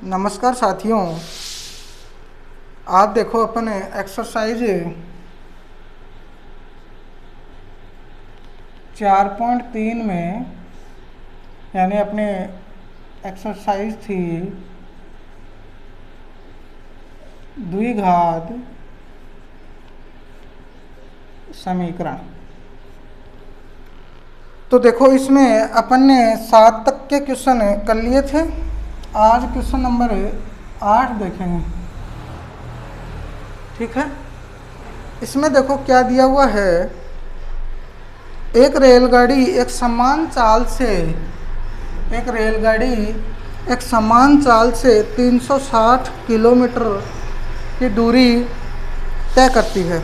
नमस्कार साथियों, आज देखो अपन एक्सरसाइज 4.3 में, यानी अपने एक्सरसाइज थी द्विघात समीकरण। तो देखो इसमें अपन ने 7 तक के क्वेश्चन कर लिए थे। आज क्वेश्चन नंबर 8 देखेंगे। ठीक है, इसमें देखो क्या दिया हुआ है। एक रेलगाड़ी एक समान चाल से 360 किलोमीटर की दूरी तय करती है।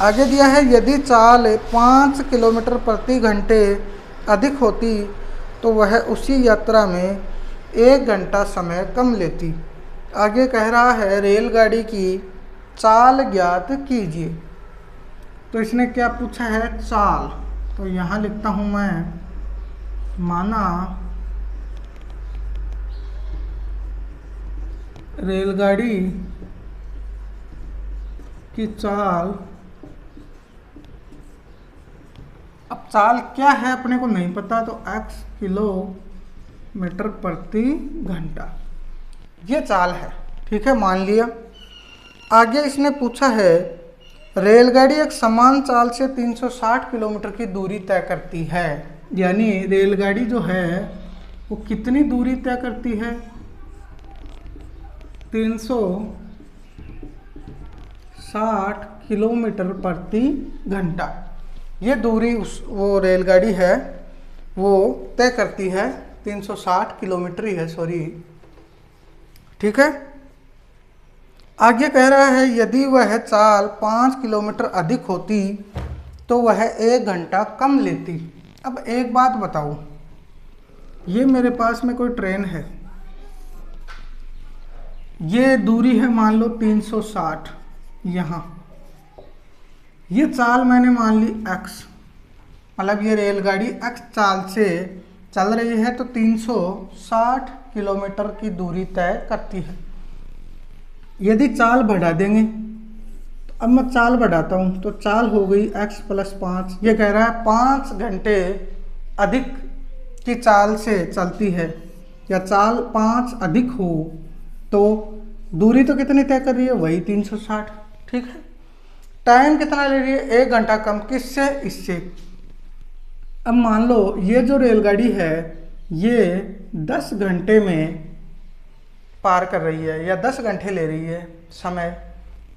आगे दिया है, यदि चाल 5 किलोमीटर प्रति घंटे अधिक होती तो वह उसी यात्रा में 1 घंटा समय कम लेती। आगे कह रहा है रेलगाड़ी की चाल ज्ञात कीजिए। तो इसने क्या पूछा है, चाल। तो यहाँ लिखता हूँ मैं, माना रेलगाड़ी की चाल। अब चाल क्या है अपने को नहीं पता, तो x किलोमीटर प्रति घंटा ये चाल है। ठीक है, मान लिया। आगे इसने पूछा है रेलगाड़ी एक समान चाल से 360 किलोमीटर की दूरी तय करती है। यानी रेलगाड़ी जो है वो कितनी दूरी तय करती है, 360 किलोमीटर प्रति घंटा। ये दूरी वो रेलगाड़ी है वो तय करती है, 360 किलोमीटर ही है, सॉरी। ठीक है, आगे कह रहा है यदि वह चाल 5 किलोमीटर अधिक होती तो वह 1 घंटा कम लेती। अब एक बात बताओ, ये मेरे पास में कोई ट्रेन है, ये दूरी है मान लो 360, यहाँ ये चाल मैंने मान ली x, मतलब ये रेलगाड़ी x चाल से चल रही है तो 360 किलोमीटर की दूरी तय करती है। यदि चाल बढ़ा देंगे, तो अब मैं चाल बढ़ाता हूँ तो चाल हो गई x + 5। ये कह रहा है 5 घंटे अधिक की चाल से चलती है, या चाल 5 अधिक हो तो दूरी तो कितनी तय कर रही है, वही 360। ठीक है, टाइम कितना ले रही है, 1 घंटा कम। किससे, इससे। अब मान लो ये जो रेलगाड़ी है ये 10 घंटे में पार कर रही है, या 10 घंटे ले रही है समय,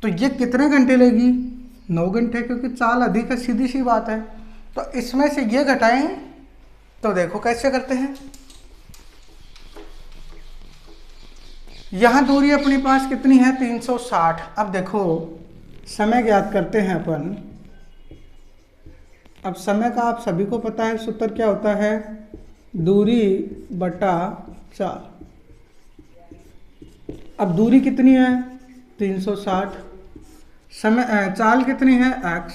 तो ये कितने घंटे लेगी, 9 घंटे, क्योंकि चाल अधिक है, सीधी सी बात है। तो इसमें से ये घटाएं तो देखो कैसे करते हैं। यहाँ दूरी अपने पास कितनी है, 360। अब देखो समय ज्ञात करते हैं अपन। अब समय का आप सभी को पता है, सूत्र क्या होता है, दूरी बटा चाल। अब दूरी कितनी है, 360, समय चाल कितनी है, x।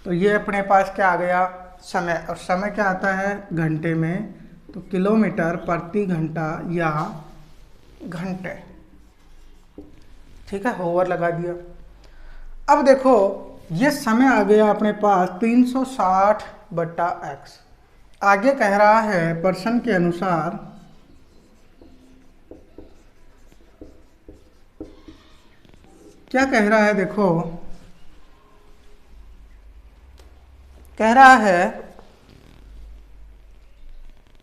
तो ये अपने पास क्या आ गया, समय। और समय क्या आता है घंटे में, तो किलोमीटर प्रति घंटा या घंटे। ठीक है, ओवर लगा दिया। अब देखो ये समय आ गया अपने पास 360 बटा x। आगे कह रहा है प्रश्न के अनुसार क्या कह रहा है, देखो कह रहा है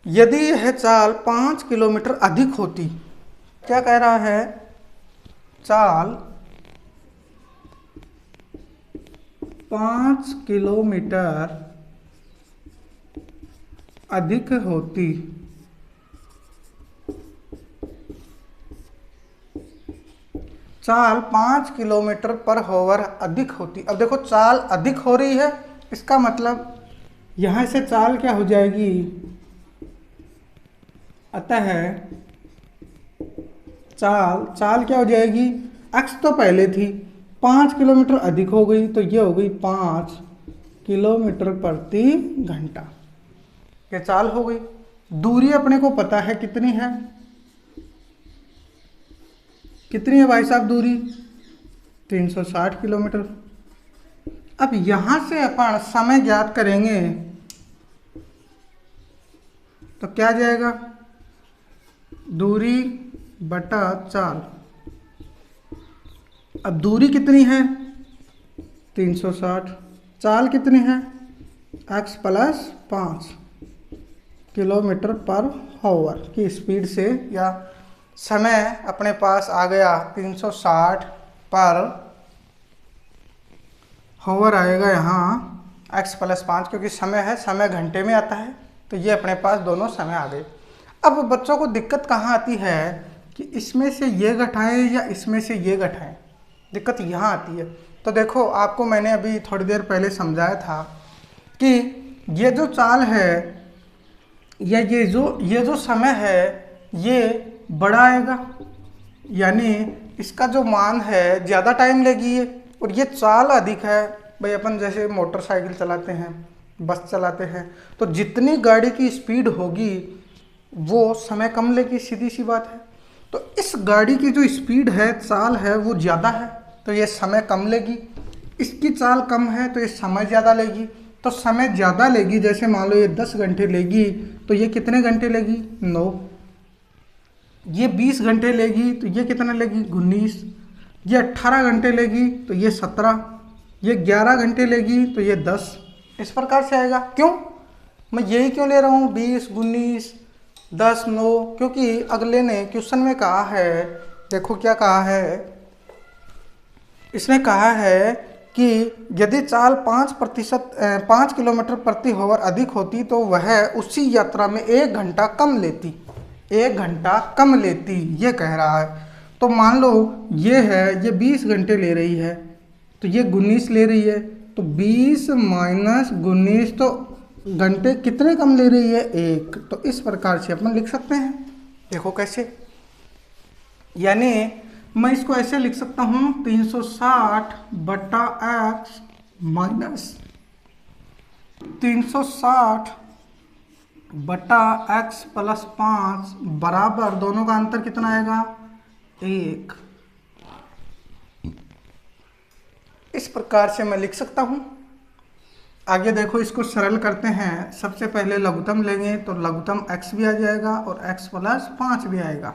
यदि यह चाल 5 किलोमीटर अधिक होती। क्या कह रहा है, चाल 5 किलोमीटर अधिक होती चाल 5 किलोमीटर पर हॉवर अधिक होती। अब देखो चाल अधिक हो रही है, इसका मतलब यहाँ से चाल क्या हो जाएगी, अतः चाल क्या हो जाएगी, x तो पहले थी, 5 किलोमीटर अधिक हो गई तो ये हो गई 5 किलोमीटर प्रति घंटा। ये चाल हो गई। दूरी अपने को पता है कितनी है, कितनी है भाई साहब दूरी? 360 किलोमीटर। अब यहाँ से अपन समय ज्ञात करेंगे तो क्या जाएगा? दूरी बटा चाल। अब दूरी कितनी है? 360। चाल कितनी है? x plus 5 kilometre per hour की स्पीड से, या समय अपने पास आ गया 360 पर आवर आएगा यहाँ x प्लस 5, क्योंकि समय है, समय घंटे में आता है, तो ये अपने पास दोनों समय आ गए। अब बच्चों को दिक्कत कहाँ आती है कि इसमें से ये घटाएं या इसमें से ये घटाएं, दिक्कत यहाँ आती है। तो देखो, आपको मैंने अभी थोड़ी देर पहले समझाया था कि ये जो चाल है या ये जो समय है ये बड़ा आएगा, यानी इसका जो मान है ज़्यादा टाइम लेगी ये, और ये चाल अधिक है। भाई अपन जैसे मोटरसाइकिल चलाते हैं, बस चलाते हैं, तो जितनी गाड़ी की स्पीड होगी वो समय कम लेगी, सीधी सी बात है। तो इस गाड़ी की जो स्पीड है, चाल है, वो ज़्यादा है, तो ये समय कम लेगी। इसकी चाल कम है तो ये समय ज़्यादा लेगी। तो समय ज़्यादा लेगी, जैसे मान लो ये 10 घंटे लेगी तो ये कितने घंटे लेगी? 9। ये 20 घंटे लेगी तो ये कितना लेगी? 19। ये 18 घंटे लेगी तो ये 17। ये 11 घंटे लेगी तो ये 10। इस प्रकार से आएगा। क्यों मैं यही क्यों ले रहा हूँ 20, 19, 10, 9? क्योंकि अगले ने क्वेश्चन में कहा है, देखो क्या कहा है, इसने कहा है कि यदि चाल 5 किलोमीटर प्रति आवर अधिक होती तो वह उसी यात्रा में 1 घंटा कम लेती, 1 घंटा कम लेती, ये कह रहा है। तो मान लो ये है, ये 20 घंटे ले रही है तो ये 19 ले रही है, तो 20 माइनस 19, तो घंटे कितने कम ले रही है? 1। तो इस प्रकार से अपन लिख सकते हैं। देखो कैसे, यानी मैं इसको ऐसे लिख सकता हूँ 360 बटा x माइनस 360 बटा x प्लस 5 बराबर, दोनों का अंतर कितना आएगा? 1। इस प्रकार से मैं लिख सकता हूँ। आगे देखो, इसको सरल करते हैं। सबसे पहले लघुत्तम लेंगे तो लघुत्तम x भी आ जाएगा और x प्लस 5 भी आएगा।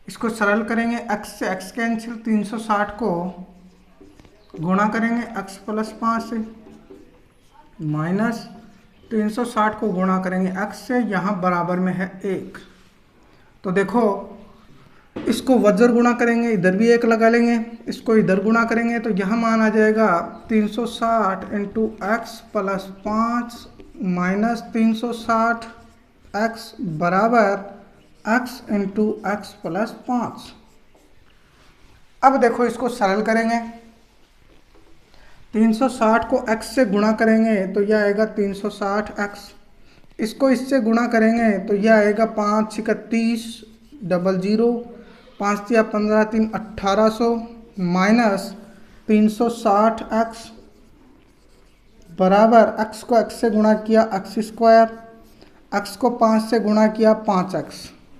इसको सरल करेंगे, x से x कैंसिल, 360 को गुणा करेंगे x प्लस 5 से, माइनस 360 को गुणा करेंगे x से, यहाँ बराबर में है 1। तो देखो, इसको वज्र गुणा करेंगे, इधर भी 1 लगा लेंगे, इसको इधर गुणा करेंगे तो यहाँ मान आ जाएगा 360 into x plus 5 minus 360 x बराबर x इंटू एक्स प्लस 5। अब देखो, इसको सरल करेंगे, 360 को x से गुणा करेंगे तो यह आएगा 360x, इसको इससे गुणा करेंगे तो यह आएगा 5 छिका 30 00, 5 या 15 3 1800 माइनस 360x बराबर x को x से गुणा किया x स्क्वायर, x को 5 से गुणा किया 5x,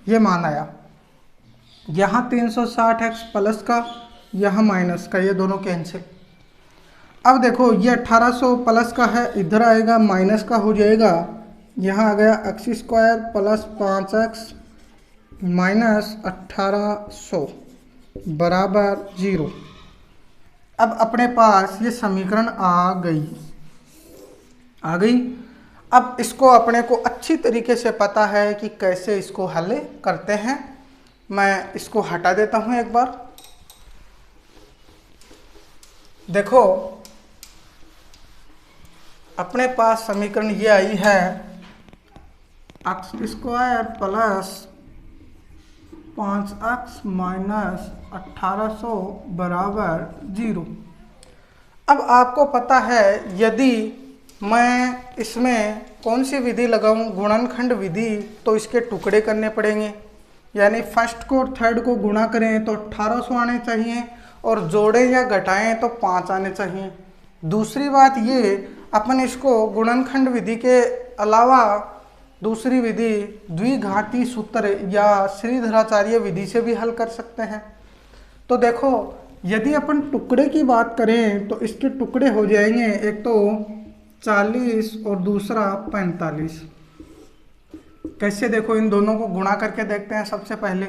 ये मान आया। यहाँ 360x प्लस का, यहाँ माइनस का, ये दोनों कैंसिल। अब देखो, ये 1800 प्लस का है, इधर आएगा माइनस का हो जाएगा, यहाँ आ गया x square plus 5x minus 1800 बराबर 0। अब अपने पास ये समीकरण आ गई। अब इसको अपने को अच्छी तरीके से पता है कि कैसे इसको हल करते हैं। मैं इसको हटा देता हूं एक बार। देखो, अपने पास समीकरण ये आई है, x square plus 5x minus 1800 बराबर 0। अब आपको पता है, यदि मैं इसमें कौन सी विधि लगाऊं, गुणनखंड विधि, तो इसके टुकड़े करने पड़ेंगे, यानी फर्स्ट को और थर्ड को गुणा करें तो 1800 आने चाहिए, और जोड़ें या घटाएं तो 5 आने चाहिए। दूसरी बात ये, अपन इसको गुणनखंड विधि के अलावा दूसरी विधि द्विघाती सूत्र या श्रीधराचार्य विधि से भी हल कर सकते हैं। तो देखो यदि अपन टुकड़े की बात करें तो इसके टुकड़े हो जाएंगे, एक तो 40 और दूसरा 45। कैसे, देखो इन दोनों को गुणा करके देखते हैं। सबसे पहले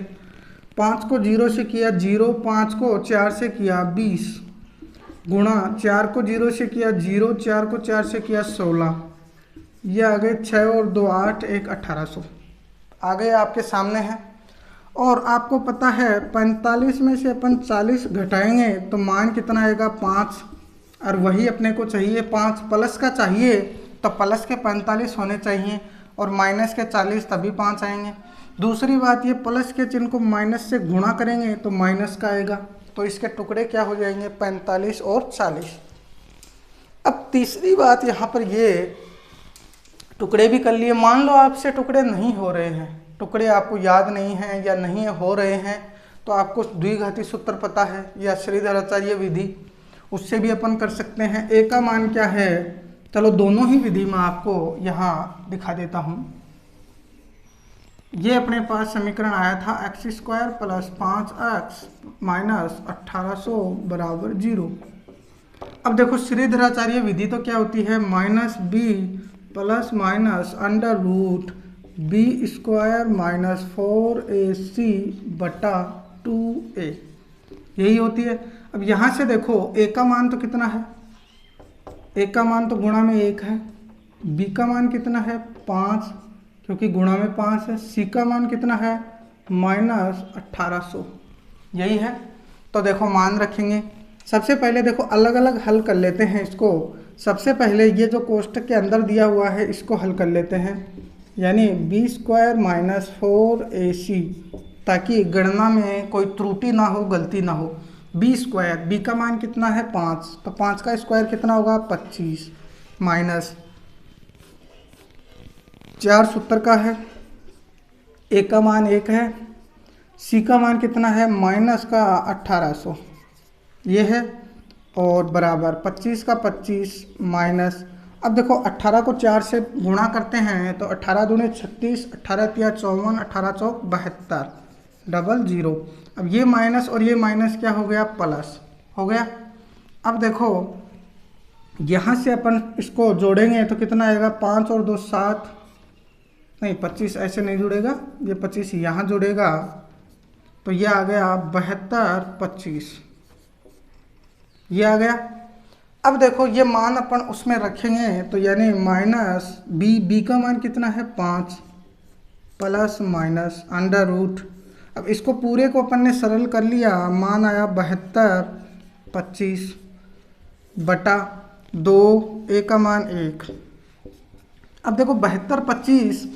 5 को 0 से किया 0, 5 को 4 से किया 20, गुणा 4 को 0 से किया 0, 4 को 4 से किया 16, ये आ गए 6 और 2 8, 1 1800 आ गए आपके सामने है। और आपको पता है 45 में से अपन 40 घटाएंगे तो मान कितना आएगा 5, और वही अपने को चाहिए 5 प्लस का चाहिए, तो प्लस के 45 होने चाहिए और माइनस के 40 तभी 5 आएंगे। दूसरी बात ये प्लस के चिन्ह को माइनस से गुणा करेंगे तो माइनस का आएगा, तो इसके टुकड़े क्या हो जाएंगे 45 और 40। अब तीसरी बात यहाँ पर ये टुकड़े भी कर लिए, मान लो आपसे टुकड़े नहीं हो रहे हैं, टुकड़े आपको याद नहीं हैं या नहीं हो रहे हैं, तो आपको द्विघाती सूत्र पता है या श्रीधराचार्य विधि, उससे भी अपन कर सकते हैं। ए का मान क्या है, चलो दोनों ही विधि में आपको यहाँ दिखा देता हूँ। ये अपने पास समीकरण आया था x² + 5x - 1800 = 0। अब देखो श्रीधराचार्य विधि तो क्या होती है, -b ± √b² - 4ac/2a, यही होती है। अब यहाँ से देखो a का मान तो कितना है, a का मान तो गुणा में 1 है, b का मान कितना है 5 क्योंकि गुणा में 5 है, c का मान कितना है -1800, यही है। तो देखो मान रखेंगे। सबसे पहले देखो अलग अलग हल कर लेते हैं इसको। सबसे पहले ये जो कोष्टक के अंदर दिया हुआ है इसको हल कर लेते हैं, यानी b² - 4ac, ताकि गणना में कोई त्रुटि ना हो, गलती ना हो। b², b का मान कितना है 5, तो 5 का स्क्वायर कितना होगा 25, माइनस 4 70 का है, a का मान 1 है, c का मान कितना है -1800, ये है, और बराबर 25 का 25 माइनस, अब देखो 18 को 4 से गुणा करते हैं तो 18 दूनी 36, 18 तिया 54, 18 चौक 72, 00। अब ये माइनस और ये माइनस क्या हो गया प्लस हो गया। अब देखो यहाँ से अपन इसको जोड़ेंगे तो कितना आएगा 5 और 2 7, नहीं 25 ऐसे नहीं जुड़ेगा, ये 25 यहाँ जुड़ेगा तो ये आ गया 72 25, ये आ गया। अब देखो ये मान अपन उसमें रखेंगे तो यानी -b का मान कितना है 5 प्लस माइनस √, अब इसको पूरे को अपन ने सरल कर लिया, मान आया 72 25 बटा 2, a का मान 1। अब देखो 72 25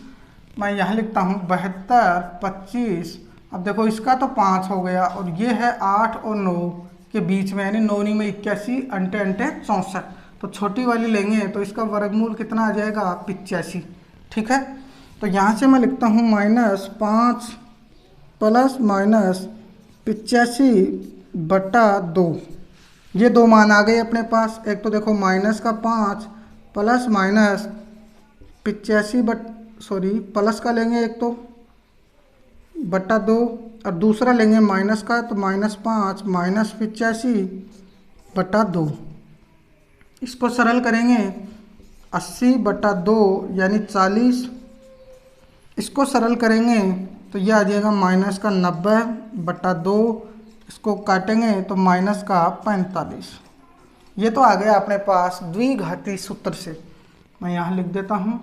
मैं यहाँ लिखता हूँ 72 25, अब देखो इसका तो 5 हो गया और ये है 8 और 9 के बीच में, यानी 9 9 में 81, अंटे अंटे 64, तो छोटी वाली लेंगे तो इसका वर्गमूल कितना आ जाएगा 85, ठीक है। तो यहाँ से मैं लिखता हूँ -5 प्लस माइनस 85 बटा 2, ये दो मान आ गए अपने पास। एक तो देखो -5 प्लस माइनस 85 प्लस का लेंगे एक तो बटा 2, और दूसरा लेंगे माइनस का तो -5 माइनस 85 बटा 2, इसको सरल करेंगे 80 बटा 2 यानी 40, इसको सरल करेंगे तो यह आ जाएगा माइनस का 90 बटा 2, इसको काटेंगे तो माइनस का 45। ये तो आ गया अपने पास द्विघाती सूत्र से, मैं यहाँ लिख देता हूँ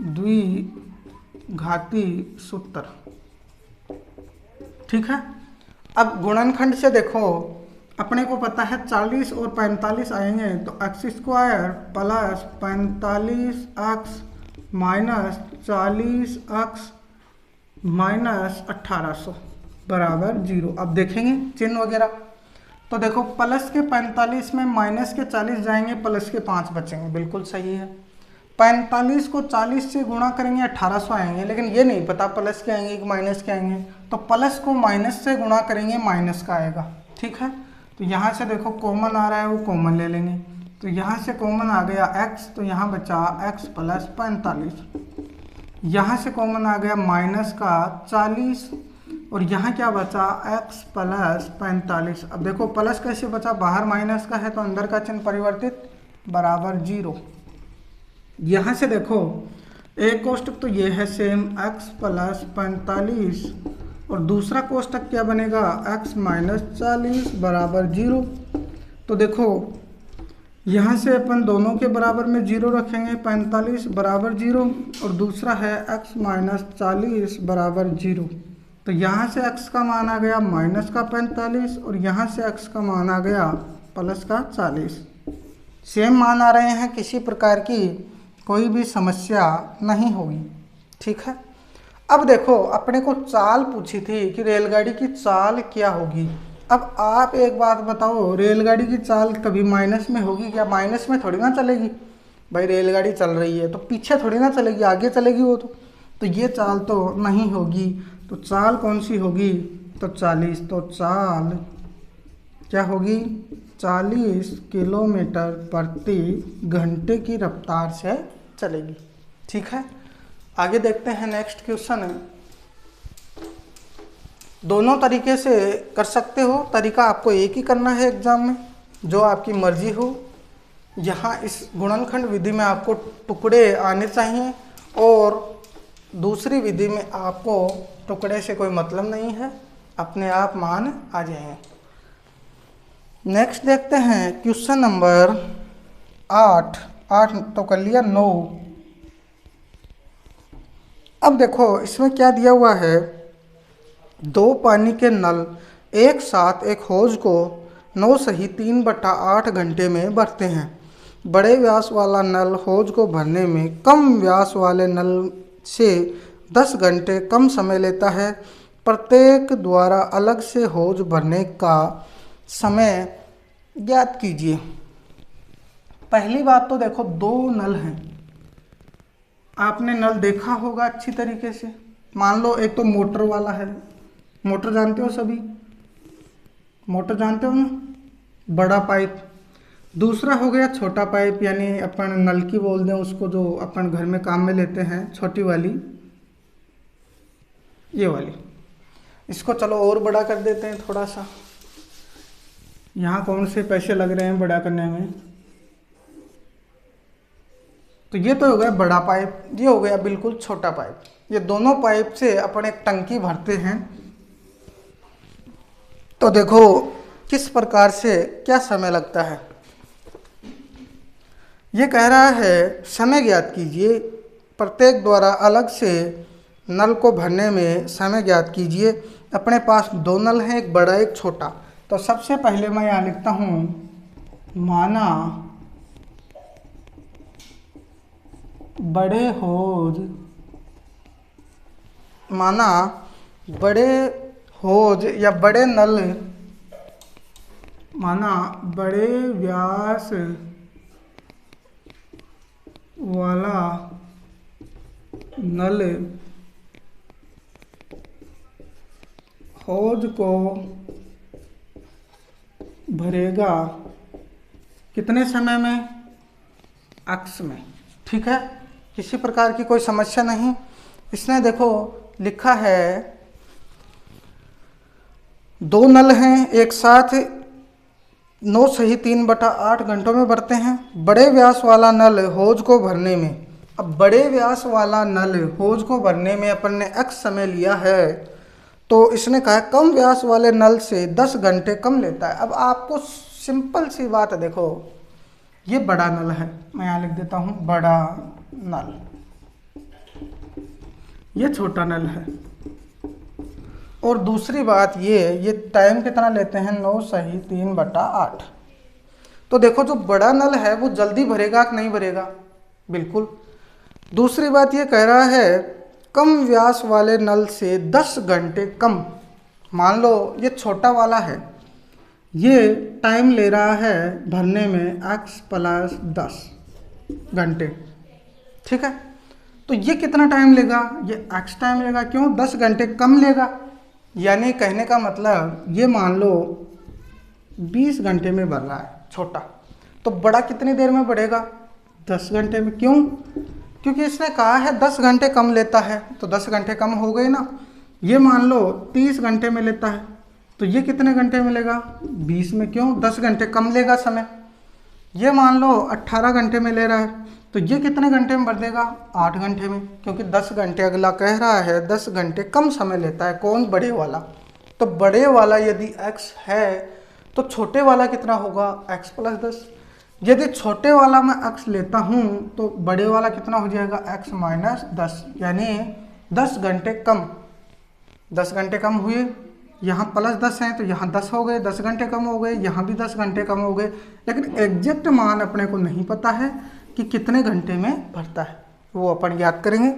द्विघाती सूत्र, ठीक है। अब गुणनखंड से देखो अपने को पता है 40 और 45 आएंगे तो x² plus 45x minus 40x minus 1800 बराबर 0। अब देखेंगे चिन्ह वगैरह, तो देखो प्लस के 45 में माइनस के 40 जाएंगे, प्लस के 5 बचेंगे, बिल्कुल सही है। 45 को 40 से गुणा करेंगे 1800 आएंगे, लेकिन ये नहीं पता प्लस के आएंगे कि माइनस के आएंगे, तो प्लस को माइनस से गुणा करेंगे माइनस का आएगा, ठीक है। तो यहाँ से देखो कॉमन आ रहा है, वो कॉमन ले लेंगे, तो यहाँ से कॉमन आ गया x, तो यहाँ बचा x प्लस 45, यहाँ से कॉमन आ गया माइनस का 40, और यहाँ क्या बचा x प्लस 45। अब देखो प्लस कैसे बचा, बाहर माइनस का है तो अंदर का चिन्ह परिवर्तित बराबर 0। यहाँ से देखो एक कोष्टक तो ये है सेम x प्लस 45 और दूसरा कोष्टक क्या बनेगा x माइनस 40 बराबर 0। तो देखो यहाँ से अपन दोनों के बराबर में 0 रखेंगे, 45 बराबर 0 और दूसरा है x माइनस 40 बराबर 0। तो यहाँ से x का मान आ गया माइनस का 45 और यहाँ से x का मान आ गया प्लस का 40। सेम मान आ रहे हैं, किसी प्रकार की कोई भी समस्या नहीं होगी। ठीक है। अब देखो अपने को चाल पूछी थी कि रेलगाड़ी की चाल क्या होगी। अब आप एक बात बताओ, रेलगाड़ी की चाल कभी माइनस में होगी क्या? माइनस में थोड़ी ना चलेगी भाई, रेलगाड़ी चल रही है तो पीछे थोड़ी ना चलेगी, आगे चलेगी वो तो ये चाल तो नहीं होगी। तो चाल कौन सी होगी? तो 40। तो चाल क्या होगी? 40 किलोमीटर प्रति घंटे की रफ्तार से चलेगी। ठीक है, आगे देखते हैं। नेक्स्ट क्वेश्चन है, दोनों तरीके से कर सकते हो, तरीका आपको एक ही करना है एग्जाम में, जो आपकी मर्जी हो। यहाँ इस गुणनखंड विधि में आपको टुकड़े आने चाहिए और दूसरी विधि में आपको टुकड़े से कोई मतलब नहीं है, अपने आप मान आ जाएंगे। नेक्स्ट देखते हैं क्वेश्चन नंबर 8 तो कर लिया 9। अब देखो इसमें क्या दिया हुआ है, 2 पानी के नल एक साथ एक हौज को 9 सही 3/8 घंटे में भरते हैं। बड़े व्यास वाला नल हौज को भरने में कम व्यास वाले नल से 10 घंटे कम समय लेता है। प्रत्येक द्वारा अलग से हौज भरने का समय ज्ञात कीजिए। पहली बात तो देखो 2 नल हैं, आपने नल देखा होगा अच्छी तरीके से। मान लो एक तो मोटर वाला है, मोटर जानते हो सभी, मोटर जानते हो ना, बड़ा पाइप। दूसरा हो गया छोटा पाइप, यानी अपन नलकी बोल दें उसको, जो अपन घर में काम में लेते हैं, छोटी वाली, ये वाली। इसको चलो और बड़ा कर देते हैं थोड़ा सा। यहाँ कौन से पैसे लग रहे हैं बड़ा करने में? तो ये तो हो गया बड़ा पाइप, ये हो गया बिल्कुल छोटा पाइप। ये दोनों पाइप से अपन एक टंकी भरते हैं। तो देखो किस प्रकार से क्या समय लगता है। ये कह रहा है समय ज्ञात कीजिए, प्रत्येक द्वारा अलग से नल को भरने में समय ज्ञात कीजिए। अपने पास 2 नल हैं, एक बड़ा एक छोटा। तो सबसे पहले मैं यहाँ लिखता हूँ, माना बड़े हौज, माना बड़े हौज या बड़े नल, माना बड़े व्यास वाला नल हौज को भरेगा कितने समय में? x में। ठीक है, किसी प्रकार की कोई समस्या नहीं। इसने देखो लिखा है 2 नल हैं एक साथ 9 सही 3/8 घंटों में भरते हैं। बड़े व्यास वाला नल हौज को भरने में, अब बड़े व्यास वाला नल हौज को भरने में अपन ने x समय लिया है, तो इसने कहा कम व्यास वाले नल से 10 घंटे कम लेता है। अब आपको सिंपल सी बात है, देखो ये बड़ा नल है, मैं यहाँ लिख देता हूँ बड़ा नल, ये छोटा नल है। और दूसरी बात ये टाइम कितना लेते हैं? 9 सही 3/8। तो देखो जो बड़ा नल है वो जल्दी भरेगा कि नहीं भरेगा? बिल्कुल। दूसरी बात ये कह रहा है कम व्यास वाले नल से 10 घंटे कम। मान लो ये छोटा वाला है, ये टाइम ले रहा है भरने में x + 10 घंटे। ठीक है, तो ये कितना टाइम लेगा? ये x टाइम लेगा। क्यों? 10 घंटे कम लेगा। यानी कहने का मतलब ये मान लो 20 घंटे में भर रहा है छोटा, तो बड़ा कितनी देर में बढ़ेगा? 10 घंटे में। क्यों? क्योंकि इसने कहा है 10 घंटे कम लेता है, तो 10 घंटे कम हो गए ना। ये मान लो 30 घंटे में लेता है, तो ये कितने घंटे में लेगा? 20 में। क्यों? 10 घंटे कम लेगा समय। ये मान लो 18 घंटे में ले रहा है, तो ये कितने घंटे में भर देगा? 8 घंटे में, क्योंकि 10 घंटे अगला कह रहा है 10 घंटे कम समय लेता है। कौन? बड़े वाला। तो बड़े वाला यदि x है तो छोटे वाला कितना होगा? x + 10। यदि छोटे वाला मैं x लेता हूँ तो बड़े वाला कितना हो जाएगा? x - 10, यानी 10 घंटे कम। 10 घंटे कम हुए, यहाँ +10 हैं तो यहाँ 10 हो गए, 10 घंटे कम हो गए, यहाँ भी 10 घंटे कम हो गए। लेकिन एग्जैक्ट मान अपने को नहीं पता है कि कितने घंटे में भरता है, वो अपन याद करेंगे।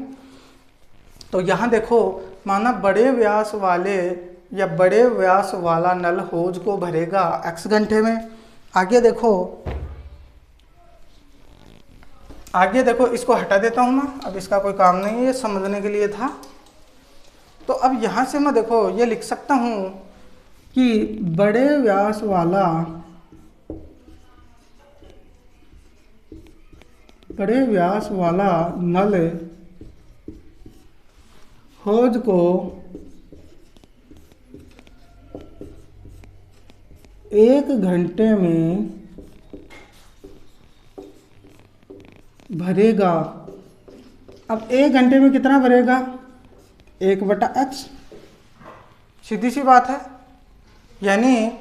तो यहाँ देखो, माना बड़े व्यास वाले या बड़े व्यास वाला नल होज को भरेगा x घंटे में। आगे देखो, इसको हटा देता हूँ मैं, अब इसका कोई काम नहीं है, ये समझने के लिए था। तो अब यहाँ से मैं देखो ये लिख सकता हूँ कि बड़े व्यास वाला नल होज को 1 घंटे में भरेगा। अब 1 घंटे में कितना भरेगा? 1/x। सीधी सी बात है, यानी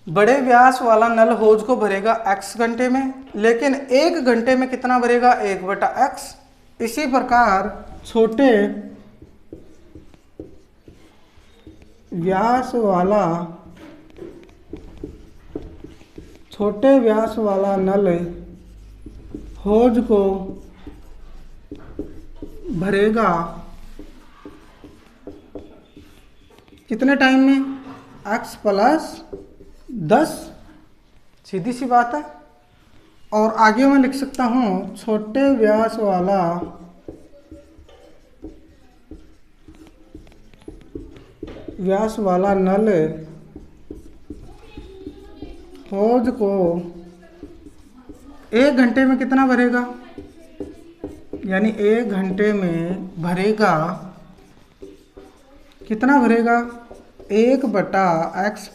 बड़े व्यास वाला नल होज को भरेगा x घंटे में, लेकिन 1 घंटे में कितना भरेगा? 1/x। इसी प्रकार छोटे व्यास वाला नल होज को भरेगा कितने टाइम में? x + 10। सीधी सी बात है। और आगे मैं लिख सकता हूँ छोटे व्यास वाला नल होज को 1 घंटे में कितना भरेगा? यानी 1 घंटे में भरेगा, कितना भरेगा? 1/x +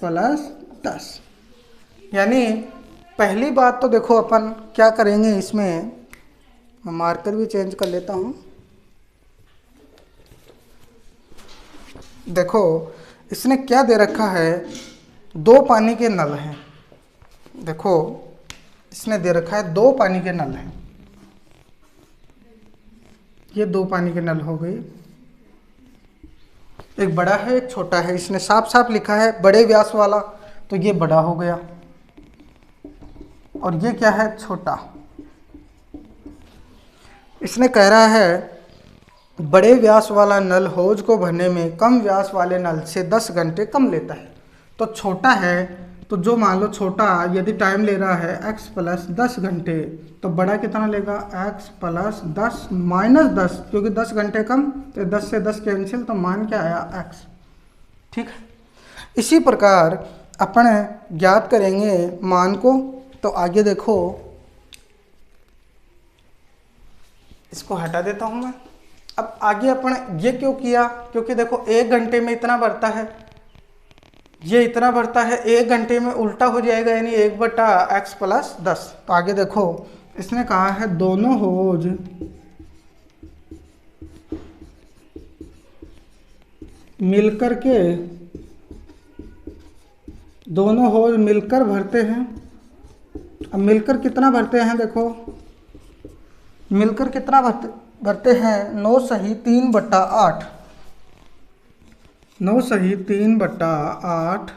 10। यानी पहली बात तो देखो अपन क्या करेंगे, इसमें मैं मार्कर भी चेंज कर लेता हूँ। देखो इसने क्या दे रखा है, 2 पानी के नल हैं। देखो इसने दे रखा है 2 पानी के नल हैं। ये 2 पानी के नल हो गए, एक बड़ा है एक छोटा है। इसने साफ साफ लिखा है बड़े व्यास वाला, तो ये बड़ा हो गया, और ये क्या है? छोटा। इसने कह रहा है बड़े व्यास वाला नल होज को भरने में कम व्यास वाले नल से 10 घंटे कम लेता है। तो छोटा है, तो जो मान लो छोटा यदि टाइम ले रहा है x + 10 घंटे, तो बड़ा कितना लेगा? x + 10 - 10, क्योंकि 10 घंटे कम, तो 10 से 10 कैंसिल, तो मान क्या आया? x। ठीक है। इसी प्रकार अपन ज्ञात करेंगे मान को। तो आगे देखो, इसको हटा देता हूं मैं। अब आगे अपन ये क्यों किया? क्योंकि देखो 1 घंटे में इतना बढ़ता है, ये इतना बढ़ता है, 1 घंटे में उल्टा हो जाएगा, यानी 1/x + 10। तो आगे देखो इसने कहा है दोनों होज मिलकर भरते हैं। अब मिलकर कितना भरते हैं? देखो मिलकर कितना भरते हैं? 9 सही 3/8। 9 सही 3/8